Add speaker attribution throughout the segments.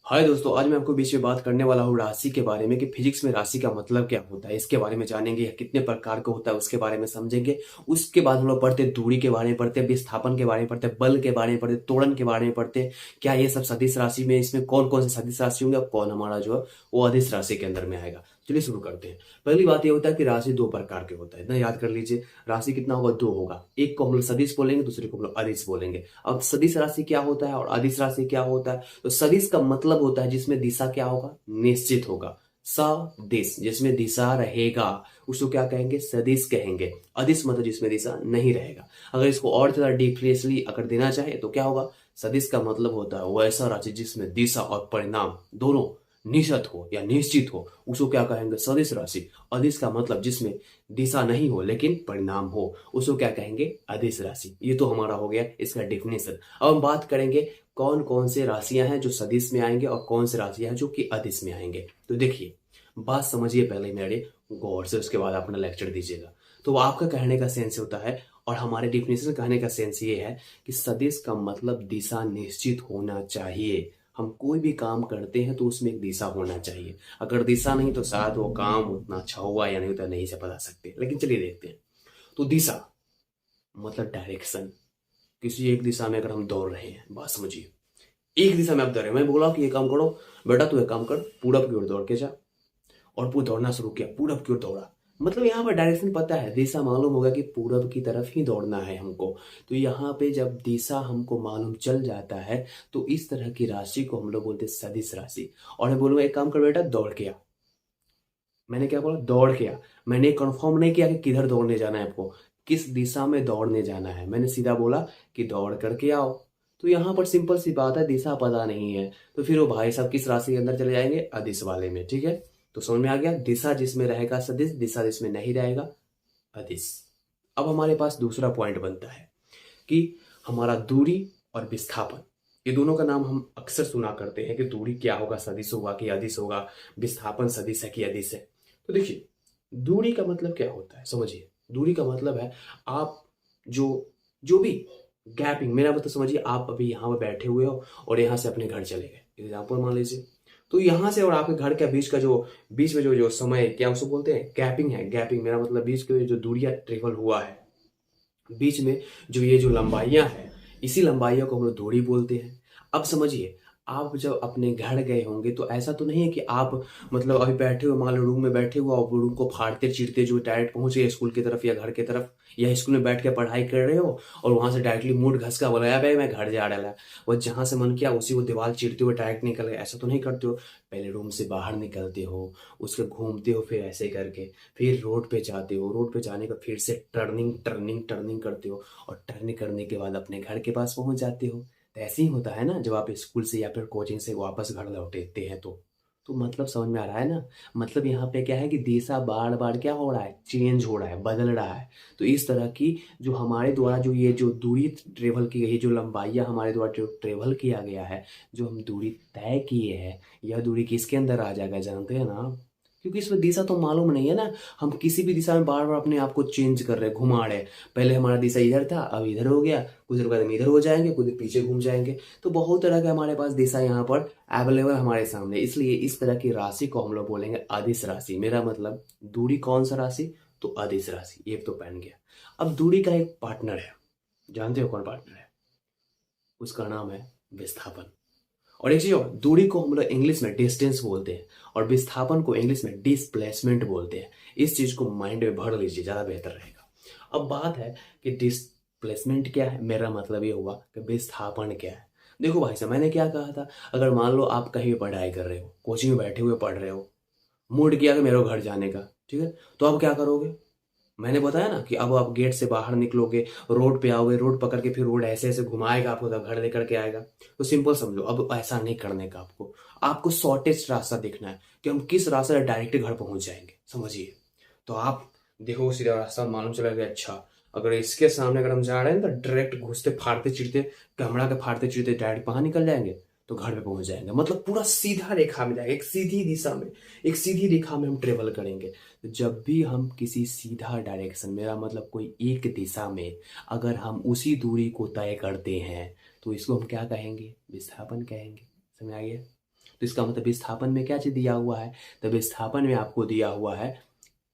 Speaker 1: हाय दोस्तों, आज मैं आपको बीच में बात करने वाला हूँ राशि के बारे में कि फिजिक्स में राशि का मतलब क्या होता है। इसके बारे में जानेंगे, कितने प्रकार का होता है उसके बारे में समझेंगे। उसके बाद हम लोग पढ़ते हैं दूरी के बारे में, पढ़ते हैं विस्थापन के बारे में, पढ़ते हैं बल के बारे में, पढ़ते हैं त्वरण के बारे में, पढ़ते हैं क्या ये सब सदिश राशि में, इसमें कौन कौन से सदिश राशि होंगे और कौन हमारा जो है वो अदिश राशि के अंदर में आएगा। चलिए शुरू करते हैं। पहली बात ये होता है कि राशि दो प्रकार के होता है, इतना याद कर लीजिए। राशि कितना होगा? दो होगा। एक को हम लोग सदिश बोलेंगे, दूसरे को हम लोग अदिश बोलेंगे। अब सदिश राशि क्या होता है और अदिश राशि क्या होता है? तो सदिश का मतलब होता है जिसमें दिशा क्या होगा? निश्चित होगा। सदिश जिसमें दिशा रहेगा उसको क्या कहेंगे? सदिश कहेंगे। अदिश मतलब जिसमें दिशा नहीं रहेगा। अगर इसको और थोड़ा डीपली अगर देना चाहे तो क्या होगा? सदिश का मतलब होता है वैसा राशि जिसमें दिशा और परिणाम दोनों निश्चित हो या निश्चित हो, उसको क्या कहेंगे? सदिश राशि। अदिश का मतलब जिसमें दिशा नहीं हो लेकिन परिणाम हो, उसको क्या कहेंगे? अदिश राशि। ये तो हमारा हो गया इसका डेफिनेशन। अब हम बात करेंगे कौन कौन से राशियां हैं जो सदिश में आएंगे और कौन से राशियां हैं जो कि अदिश में आएंगे। तो देखिए, बात समझिए पहले मेरे गौर से, उसके बाद अपना लेक्चर दीजिएगा। तो आपका कहने का सेंस होता है और हमारे डिफिनेशन कहने का सेंस ये है कि सदिश का मतलब दिशा निश्चित होना चाहिए। हम कोई भी काम करते हैं तो उसमें एक दिशा होना चाहिए। अगर दिशा नहीं तो शायद वो काम उतना अच्छा हुआ या नहीं होता, नहीं से बता सकते। लेकिन चलिए देखते हैं। तो दिशा मतलब डायरेक्शन। किसी एक दिशा में अगर हम दौड़ रहे हैं, बात समझिए, एक दिशा में आप दौड़ रहे हैं, मैं बोला कि ये काम करो बेटा, तू एक काम कर, पूरब की ओर दौड़ के जा। और वो दौड़ना शुरू किया, पूरब की ओर दौड़ा। मतलब यहाँ पर डायरेक्शन पता है, दिशा मालूम होगा कि पूरब की तरफ ही दौड़ना है हमको। तो यहाँ पे जब दिशा हमको मालूम चल जाता है तो इस तरह की राशि को हम लोग बोलते हैं सदिश राशि। और मैं बोलूंगा एक काम कर बेटा, दौड़ के आ। मैंने क्या बोला? दौड़ के आ। मैंने कंफर्म नहीं किया कि किधर दौड़ने जाना है आपको, किस दिशा में दौड़ने जाना है। मैंने सीधा बोला कि दौड़ करके आओ। तो यहाँ पर सिंपल सी बात है, दिशा पता नहीं है तो फिर वो भाई साहब किस राशि के अंदर चले जाएंगे? अदिश वाले में। ठीक है, तो समझ में आ गया। दिशा जिसमें रहेगा सदिश, दिशा जिसमें नहीं रहेगा अदिश। अब हमारे पास दूसरा पॉइंट बनता है कि हमारा दूरी और विस्थापन, ये दोनों का नाम हम अक्सर सुना करते हैं कि दूरी क्या होगा? सदिश होगा कि अदिश होगा? विस्थापन सदिश है कि अदिश है? तो देखिए, दूरी का मतलब क्या होता है समझिए। दूरी का मतलब है आप जो जो भी गैपिंग, मेरा मतलब समझिए, आप अभी यहाँ पे बैठे हुए हो और यहाँ से अपने घर चले गए, एग्जाम्पल मान लीजिए। तो यहाँ से और आपके घर के बीच का जो बीच में जो समय, क्या उसको बोलते हैं? गैपिंग है। गैपिंग मेरा मतलब बीच के जो दूरियां ट्रेवल हुआ है, बीच में जो ये जो लंबाइयां हैं, इसी लंबाइयों को हम लोग दूरी बोलते हैं। अब समझिए, आप जब अपने घर गए होंगे तो ऐसा तो नहीं है कि आप मतलब अभी बैठे हुए, मान लो रूम में बैठे हुए और रूम को फाड़ते चीरते जो डायरेक्ट पहुंच गए स्कूल की तरफ या घर की तरफ, या स्कूल में बैठ के पढ़ाई कर रहे हो और वहां से डायरेक्टली मूड घस का बोला भाई मैं घर जा रहा है, वो जहां से मन किया उसी को दीवार चीरते हुए डायरेक्ट निकल गए। ऐसा तो नहीं करते हो। पहले रूम से बाहर निकलते हो, उसके घूमते हो, फिर ऐसे करके फिर रोड पे जाते हो, रोड पे जाने का फिर से टर्निंग टर्निंग टर्निंग करते हो और टर्निंग करने के बाद अपने घर के पास पहुंच जाते हो। तो ऐसे ही होता है ना जब आप स्कूल से या फिर कोचिंग से वापस घर लौटते हैं तो मतलब समझ में आ रहा है ना? मतलब यहाँ पे क्या है कि दिशा बार बार क्या हो रहा है? चेंज हो रहा है, बदल रहा है। तो इस तरह की जो हमारे द्वारा जो ये जो दूरी ट्रेवल की गई, जो लंबाइयाँ हमारे द्वारा जो ट्रेवल किया गया है, जो हम दूरी तय किए हैं, यह दूरी किसके अंदर आ जाएगा जानते हैं ना? क्योंकि इसमें दिशा तो मालूम नहीं है ना। हम किसी भी दिशा में बार बार अपने आप को चेंज कर रहे हैं, घुमा रहे हैं। पहले हमारा दिशा इधर था, अब इधर हो गया, कुछ देर बाद हम इधर हो जाएंगे, कुछ देर पीछे घूम जाएंगे। तो बहुत तरह के हमारे पास दिशा यहाँ पर अवेलेबल हमारे सामने। इसलिए इस तरह की राशि को हम लोग बोलेंगे अदिश राशि। मेरा मतलब दूरी कौन सा राशि? तो अदिश राशि। ये तो पहन गया। अब दूरी का एक पार्टनर है, जानते हो कौन पार्टनर है? उसका नाम है विस्थापन। और एक चीज और, दूरी को हम लोग इंग्लिश में डिस्टेंस बोलते हैं और विस्थापन को इंग्लिश में डिस्प्लेसमेंट बोलते हैं। इस चीज को माइंड में भर लीजिए, ज्यादा बेहतर रहेगा। अब बात है कि डिस्प्लेसमेंट क्या है, मेरा मतलब ये हुआ कि विस्थापन क्या है। देखो भाई साहब, मैंने क्या कहा था? अगर मान लो आप कहीं भी पढ़ाई कर रहे हो, कोचिंग में बैठे हुए पढ़ रहे हो, मूड किया कि मेरे को घर जाने का, ठीक है, तो आप क्या करोगे? मैंने बताया ना कि अब आप गेट से बाहर निकलोगे, रोड पे आओगे, रोड पकड़ के फिर रोड ऐसे ऐसे घुमाएगा आपको, तब घर लेकर के आएगा। तो सिंपल समझो, अब ऐसा नहीं करने का आपको। आपको शॉर्टेस्ट रास्ता देखना है कि हम किस रास्ते से डायरेक्ट घर पहुंच जाएंगे, समझिए। तो आप देखो सीधा रास्ता मालूम चला गया, अच्छा अगर इसके सामने अगर हम जा रहे हैं तो डायरेक्ट घुसते फाड़ते चिरते, कमरा के फाड़ते चिरते डायरेक्ट वहां निकल जाएंगे तो घर पे पहुंच जाएंगे। मतलब पूरा सीधा रेखा में जाएंगे, एक सीधी दिशा में, एक सीधी रेखा में हम ट्रेवल करेंगे। तो जब भी हम किसी सीधा डायरेक्शन, मेरा मतलब कोई एक दिशा में, अगर हम उसी दूरी को तय करते हैं तो इसको हम क्या कहेंगे? विस्थापन कहेंगे। समझ आ गया? तो इसका मतलब विस्थापन में क्या चीज दिया हुआ है, तो विस्थापन में आपको दिया हुआ है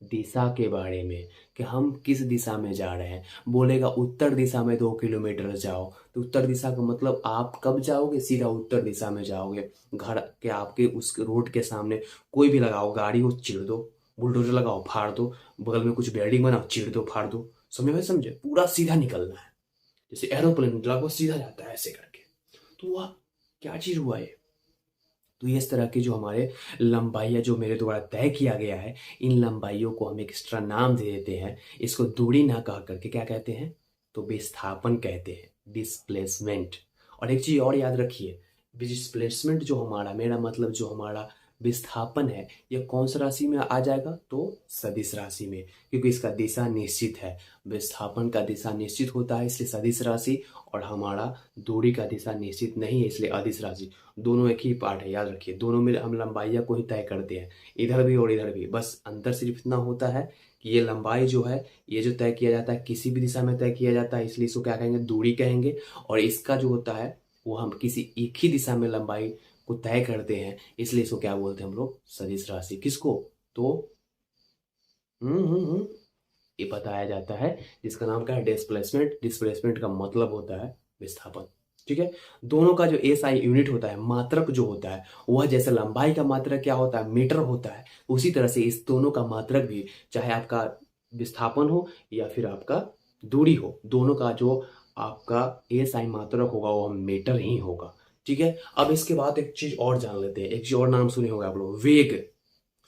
Speaker 1: दिशा के बारे में, कि हम किस दिशा में जा रहे हैं। बोलेगा उत्तर दिशा में 2 किलोमीटर जाओ, तो उत्तर दिशा का मतलब आप कब जाओगे, सीधा उत्तर दिशा में जाओगे। घर के आपके उस रोड के सामने कोई भी लगाओ, गाड़ी हो चीर दो, बुलडोजर लगाओ फाड़ दो, बगल में कुछ बिल्डिंग बनाओ चीर दो फाड़ दो, समझे भाई, समझे, पूरा सीधा निकलना है। जैसे एरोप्लेन लगभग सीधा जाता है ऐसे करके। तो वह क्या चीज हुआ ये, तो इस तरह की जो हमारे लंबाइयाँ जो मेरे द्वारा तय किया गया है, इन लंबाइयों को हम एक एक्स्ट्रा नाम दे देते हैं। इसको दूरी ना कह करके क्या कहते हैं, तो विस्थापन कहते हैं, डिस्प्लेसमेंट। और एक चीज और याद रखिए, डिस्प्लेसमेंट जो हमारा, मेरा मतलब जो हमारा विस्थापन है, यह कौन सा राशि में आ जाएगा, तो सदिश राशि में, क्योंकि इसका दिशा निश्चित है। विस्थापन का दिशा निश्चित होता है इसलिए सदिश राशि, और हमारा दूरी का दिशा निश्चित नहीं है इसलिए अदिश राशि। दोनों एक ही पार्ट है, याद रखिए, दोनों में हम लंबाइयाँ को ही तय करते हैं, इधर भी और इधर भी। बस अंतर सिर्फ इतना होता है कि ये लंबाई जो है, ये जो तय किया जाता है किसी भी दिशा में तय किया जाता है, इसलिए इसको क्या कहेंगे, दूरी कहेंगे। और इसका जो होता है वो हम किसी एक ही दिशा में लंबाई को तय करते हैं, इसलिए इसको क्या बोलते हैं हम लोग, सदिश राशि। किसको, तो ये बताया जाता है, जिसका नाम क्या है, डिस्प्लेसमेंट। डिस्प्लेसमेंट का मतलब होता है विस्थापन। ठीक है। दोनों का जो एस आई यूनिट होता है, मात्रक जो होता है, वह जैसे लंबाई का मात्रक क्या होता है, मीटर होता है, उसी तरह से इस दोनों का मात्रक भी, चाहे आपका विस्थापन हो या फिर आपका दूरी हो, दोनों का जो आपका एस आई मात्रक होगा वो मीटर ही होगा। ठीक है। अब इसके बाद एक चीज और जान लेते हैं, एक चीज और नाम सुने होगा आप लोग, वेग,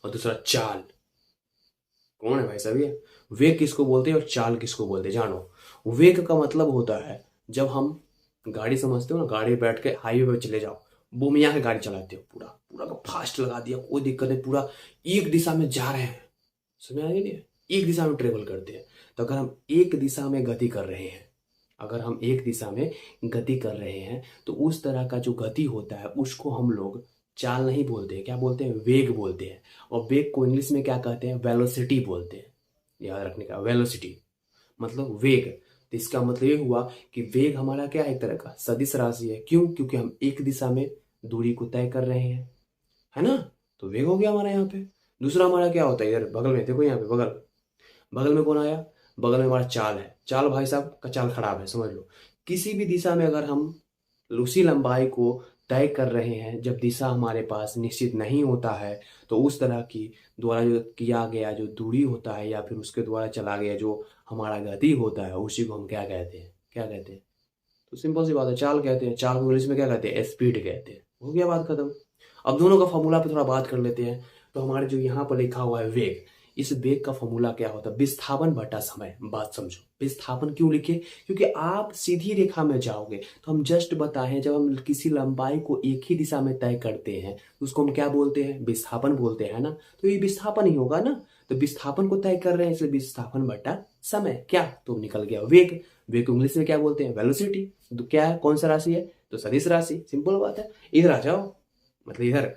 Speaker 1: और दूसरा चाल। कौन है भाई साहब ये, वेग किसको बोलते हैं और चाल किसको बोलते हैं, जानो। वेग का मतलब होता है, जब हम गाड़ी समझते हो ना, गाड़ी बैठ के हाईवे पे चले जाओ, बुमिया के गाड़ी चलाते हो, पूरा पूरा का फास्ट लगा दिया, कोई दिक्कत नहीं, पूरा एक दिशा में जा रहे हैं, समझ आ गया नहीं, एक दिशा में ट्रेवल करते हैं। तो अगर हम एक दिशा में गति कर रहे हैं, अगर हम एक दिशा में गति कर रहे हैं, तो उस तरह का जो गति होता है उसको हम लोग चाल नहीं बोलते हैं, क्या बोलते हैं, वेग बोलते हैं। और वेग को इंग्लिश में क्या कहते हैं, वेलोसिटी बोलते हैं। याद रखने का, वेलोसिटी मतलब वेग। तो इसका मतलब ये हुआ कि वेग हमारा क्या है, एक तरह का सदिश राशि है। क्यों, क्योंकि हम एक दिशा में दूरी को तय कर रहे हैं, है ना। तो वेग हो गया हमारा यहाँ पे। दूसरा हमारा क्या होता है, इधर बगल में देखो, यहाँ पे बगल बगल में कौन आया, बगल में हमारा चाल है। चाल भाई साहब का चाल खराब है, समझ लो। किसी भी दिशा में अगर हम उसी लंबाई को तय कर रहे हैं, जब दिशा हमारे पास निश्चित नहीं होता है, तो उस तरह की द्वारा जो किया गया जो दूरी होता है, या फिर उसके द्वारा चला गया जो हमारा गति होता है, उसी को हम क्या कहते हैं, क्या कहते हैं, तो सिंपल सी बात है, चाल कहते हैं। चाल को इंग्लिश में क्या कहते हैं, स्पीड कहते हैं। हो गया बात खत्म। अब दोनों का फॉर्मूला पे थोड़ा बात कर लेते हैं। तो हमारे जो यहाँ पर लिखा हुआ है वेग, इस वेग का फॉर्मूला क्या होता है, विस्थापन बटा समय। बात समझो, विस्थापन क्यों लिखे, क्योंकि आप सीधी रेखा में जाओगे। तो हम जस्ट बताएं, जब हम किसी लंबाई को एक ही दिशा में तय करते हैं तो उसको हम क्या बोलते हैं, विस्थापन बोलते हैं ना। तो ये विस्थापन ही होगा ना। तो विस्थापन को तय कर रहे हैं, इसलिए विस्थापन बटा समय, क्या, तो निकल गया वेग। वेग को इंग्लिश में क्या बोलते हैं, वेलोसिटी। तो क्या है, कौन सा राशि है, तो सदिश राशि। सिंपल बात है। इधर आ जाओ, मतलब इधर,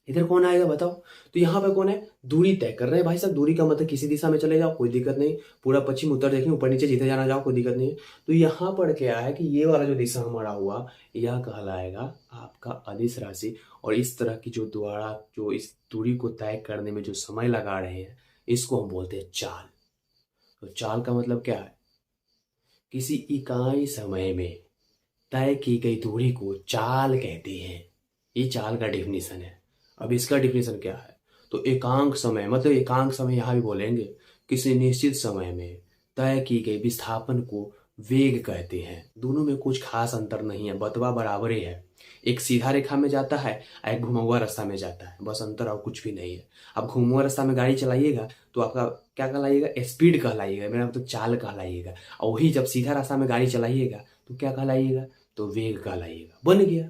Speaker 1: इधर कौन आएगा बताओ। तो यहाँ पे कौन है, दूरी तय कर रहे हैं भाई साहब। दूरी का मतलब किसी दिशा में चले जाओ, कोई दिक्कत नहीं, पूरा पश्चिम उत्तर देखें, ऊपर नीचे जिधर जाना जाओ, कोई दिक्कत नहीं है। तो यहाँ पर क्या है कि ये वाला जो दिशा हमारा हुआ, यह कहलाएगा आपका अदिश राशि। और इस तरह की जो द्वारा जो इस दूरी को तय करने में जो समय लगा रहे हैं, इसको हम बोलते हैं चाल। तो चाल का मतलब क्या है, किसी इकाई समय में तय की गई दूरी को चाल कहते हैं। ये चाल का डेफिनेशन है। अब इसका डेफिनेशन क्या है, तो एकांक समय, मतलब एकांक समय यहाँ भी बोलेंगे, किसी निश्चित समय में तय की गई विस्थापन को वेग कहते हैं। दोनों में कुछ खास अंतर नहीं है, बतवा बराबर ही है। एक सीधा रेखा में जाता है, एक घुमा रास्ता में जाता है, बस अंतर और कुछ भी नहीं है। अब घुमा रास्ता में गाड़ी चलाइएगा तो आपका क्या कहलाइएगा, स्पीड कहलाइएगा, मेरा मतलब चाल कहलाइएगा। और वही जब सीधा रास्ता में गाड़ी चलाइएगा तो क्या कहलाइएगा, तो वेग कहलाइएगा। बन गया।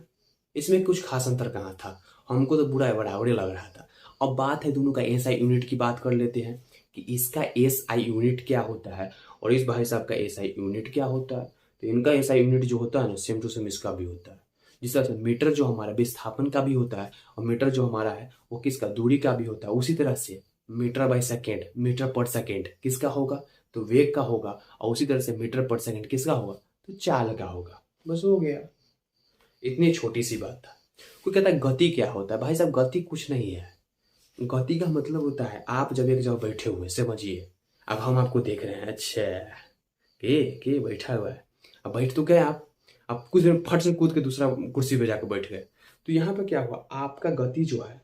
Speaker 1: इसमें कुछ खास अंतर कहाँ था, हमको तो बुरा बराबर लग रहा था। अब बात है दोनों का एस आई यूनिट की बात कर लेते हैं, कि इसका एस आई यूनिट क्या होता है और इस भाई साहब का एस आई यूनिट क्या होता है। तो इनका एस आई यूनिट जो होता है ना, सेम टू सेम इसका भी होता है। जिस तरह से मीटर जो हमारा विस्थापन का भी होता है, और मीटर जो हमारा है वो किसका, दूरी का भी होता है, उसी तरह से मीटर बाई सेकेंड, मीटर पर सेकेंड किसका होगा, तो वेग का होगा। और उसी तरह से मीटर पर सेकेंड किसका होगा, तो चाल का होगा। बस हो गया, इतनी छोटी सी बात था। कोई कहता है गति क्या होता है, भाई साहब गति कुछ नहीं है। गति का मतलब होता है आप जब एक जगह बैठे हुए, समझिए अब हम आपको देख रहे हैं, अच्छा के बैठा हुआ है, अब बैठ तो गए आप कुछ देर फट से कूद के दूसरा कुर्सी पे जाकर बैठ गए। तो यहाँ पे क्या हुआ, आपका गति जो है,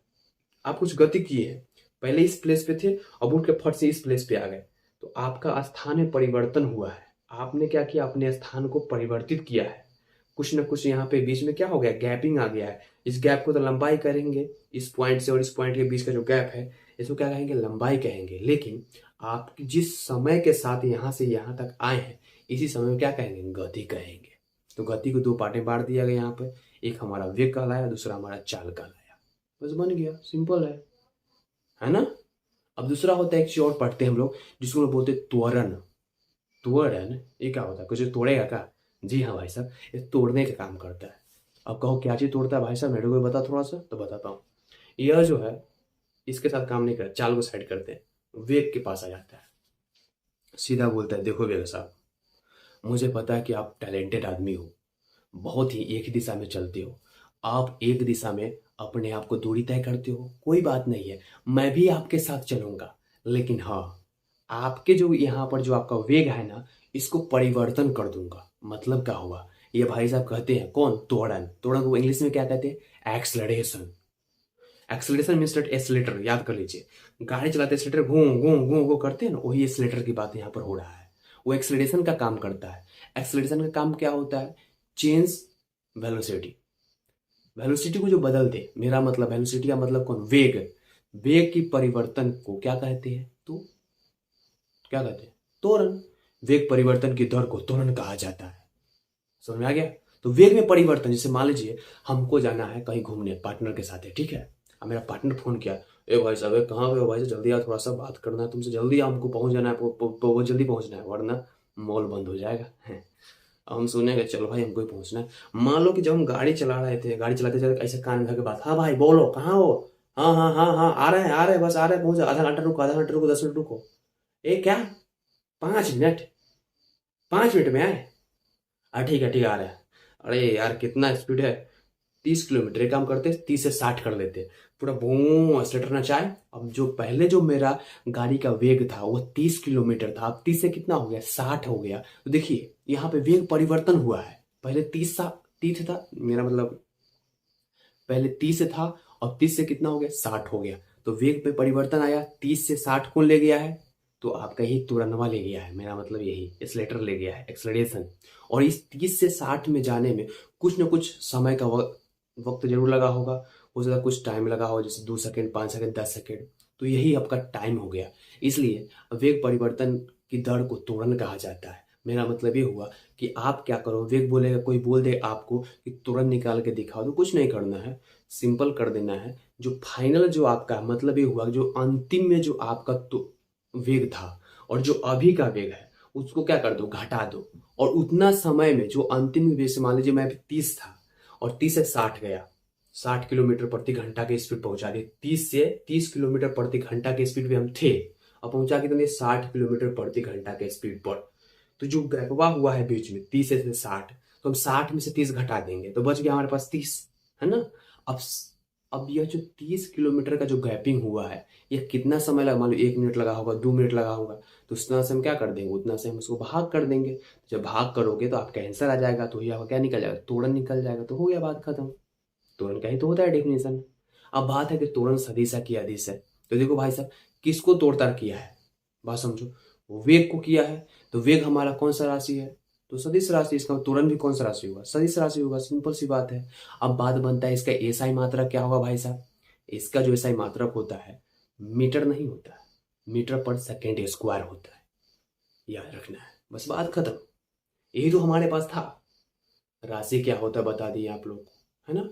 Speaker 1: आप कुछ गति किए हैं, पहले इस प्लेस पे थे, अब उठ के फट से इस प्लेस पे आ गए, तो आपका स्थान में परिवर्तन हुआ है। आपने क्या किया, अपने स्थान को परिवर्तित किया है। कुछ ना कुछ यहाँ पे बीच में क्या हो गया, गैपिंग आ गया है। इस गैप को तो लंबाई करेंगे, इस पॉइंट से और इस पॉइंट के बीच का जो गैप है इसको क्या कहेंगे, लंबाई कहेंगे। लेकिन आप जिस समय के साथ यहाँ से यहाँ तक आए हैं, इसी समय में क्या कहेंगे, गति कहेंगे। तो गति को दो पार्ट में बांट दिया गया यहाँ पे, एक हमारा वेग कहलाया, दूसरा हमारा चाल कहलाया। बस बन गया, सिंपल है ना। अब दूसरा होता है, एक चीज और पढ़ते हैं हम लोग, जिसको लोग बोलते हैं त्वरण। त्वरण ये क्या होता है, कुछ तोड़ेगा क्या? जी हाँ भाई साहब, ये तोड़ने का काम करता है। अब कहो क्या चीज तोड़ता है भाई साहब, मेरे को बता थोड़ा सा, तो बताता हूँ। यह जो है इसके साथ काम नहीं करता, चाल को साइड करते हैं, वेग के पास आ जाता है, सीधा बोलता है देखो वेग साहब, मुझे पता है कि आप टैलेंटेड आदमी हो, बहुत ही एक ही दिशा में चलते हो, आप एक दिशा में अपने आप को दूरी तय करते हो, कोई बात नहीं है, मैं भी आपके साथ चलूंगा। लेकिन हाँ, आपके जो यहाँ पर जो आपका वेग है ना, इसको परिवर्तन कर दूंगा। मतलब क्या हुआ, ये भाई साहब कहते हैं कौन, त्वरण। त्वरण को इंग्लिश में क्या कहते हैं, एक्सलरेशन। एक्सलेशन मीन्स एस्लेटर, याद कर लीजिए। गाड़ी चलाते एस्लेटर घूं घूं घूं घूं करते हैं ना, वही एस्लेटर की बात यहाँ पर हो रहा है। वो एक्सलेशन का काम करता है। एक्सलेशन का काम क्या होता है, चेंज वेलोसिटी। वेलोसिटी को जो बदल दे, मेरा मतलब वेलोसिटी का मतलब कौन, वेग। वेग की परिवर्तन को क्या कहते हैं, तो क्या कहते हैं, त्वरण। वेग परिवर्तन की दर को त्वरण कहा जाता है। समझ में आ गया। तो वेग में परिवर्तन, जैसे मान लीजिए हमको जाना है कहीं घूमने पार्टनर के साथ है, ठीक है। अब मेरा पार्टनर फोन किया, ए भाई साहब कहाँ पे हो भाई साहब, जल्दी आओ, थोड़ा सा बात करना है तुमसे, जल्दी आओ, हमको पहुंच जाना है, बहुत जल्दी पहुंचना है वरना मॉल बंद हो जाएगा है। अब हम सुनेंगे चलो भाई हमको ही पहुंचना है। मान लो कि जब हम गाड़ी चला रहे थे, गाड़ी चलाते चलाते ऐसे कान में के बात, हाँ भाई बोलो कहाँ हो, हाँ हाँ हाँ हाँ आ रहे हैं बस आ रहे हैं, पहुंच आधा घंटा रुको, आधा घंटा रुको, 10 मिनट रुको। ए क्या, 5 मिनट, 5 मिनट में आए, ठीक है आ रहे हैं। अरे यार कितना स्पीड है, 30 किलोमीटर। एक काम करते 30 से 60 कर लेते, पूरा बूम एक्सीलेटर नचाए। अब जो पहले जो मेरा गाड़ी का वेग था वो 30 किलोमीटर था, अब 30 से कितना हो गया, 60 हो गया। तो देखिए यहाँ पे वेग परिवर्तन हुआ है। पहले 30 था, मेरा मतलब पहले 30 था, और 30 से कितना हो गया, 60 हो गया। तो वेग पे परिवर्तन आया, 30 से 60 कौन ले गया है, तो आपका ही तुरंतवा ले गया है, मेरा मतलब यही एक्सलेटर ले गया है, एक्सलरेशन। और इस 30 से 60 में जाने में कुछ न कुछ समय का वक्त जरूर लगा होगा, हो सकता है कुछ टाइम लगा हो, जैसे 2 सेकेंड, 5 सेकेंड, 10 सेकेंड। तो यही आपका टाइम हो गया। इसलिए वेग परिवर्तन की दर को त्वरण कहा जाता है। मेरा मतलब ये हुआ कि आप क्या करो, वेग बोलेगा, कोई बोल दे आपको कि तुरंत निकाल के दिखाओ, तो कुछ नहीं करना है, सिंपल कर देना है। जो फाइनल जो आपका मतलब ये हुआ, जो अंतिम में जो आपका तो वेग था और जो अभी का वेग है उसको क्या कर दो, घटा दो। और उतना समय में जो अंतिम वेग से, मान लीजिए मैं 30 था और 30 से 60 गया, 60 किलोमीटर प्रति घंटा की स्पीड पहुंचा दी। 30 से 30 किलोमीटर प्रति घंटा के स्पीड पे हम थे, अब पहुंचा कितने, 60 किलोमीटर प्रति घंटा के स्पीड पर। तो जो गैपवा हुआ है बीच में 30 से 60, तो हम 60 में से 30 घटा देंगे तो बच गया हमारे पास 30, है ना। अब अब यह जो 30 किलोमीटर का जो गैपिंग हुआ है, यह कितना समय लगा, मान लो 1 मिनट लगा होगा, 2 मिनट लगा होगा, तो उतना से हम क्या कर देंगे, उतना से हम उसको भाग कर देंगे। जब भाग करोगे तो आपका आंसर आ जाएगा, तो ये आपका क्या निकल जाएगा, त्वरण निकल जाएगा। तो हो गया, बात खत्म। त्वरण का ही तो होता है डेफिनेशन। अब बात है कि त्वरण सदिश है कि अदिश है। तो देखो भाई साहब, किसको तोड़ताड़ किया है, बात समझो, वो वेग को किया है। तो वेग हमारा कौन सा राशि है, तो सदिश राशि। इसका त्वरण भी कौन सा राशि होगा, सदिश राशि होगा, सिंपल सी बात है। अब बात बनता है इसका एसआई मात्रक क्या होगा भाई साहब। इसका जो एसआई मात्रक होता है, मीटर नहीं होता है, मीटर पर सेकेंड स्क्वायर होता है, याद रखना है, बस बात खत्म। यही तो हमारे पास था। राशि क्या होता है बता दिए आप लोग को, है ना।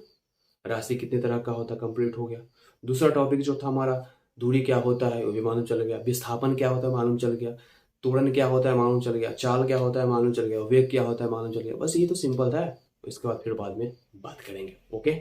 Speaker 1: राशि कितने तरह का होता है, कंप्लीट हो गया। दूसरा टॉपिक जो था हमारा, दूरी क्या होता है वो भी मालूम चल गया, विस्थापन क्या होता है मालूम चल गया, त्वरण क्या होता है मालूम चल गया, चाल क्या होता है मालूम चल गया, वेग क्या होता है मालूम चल गया। बस ये तो सिंपल था। इसके बाद फिर बाद में बात करेंगे, ओके।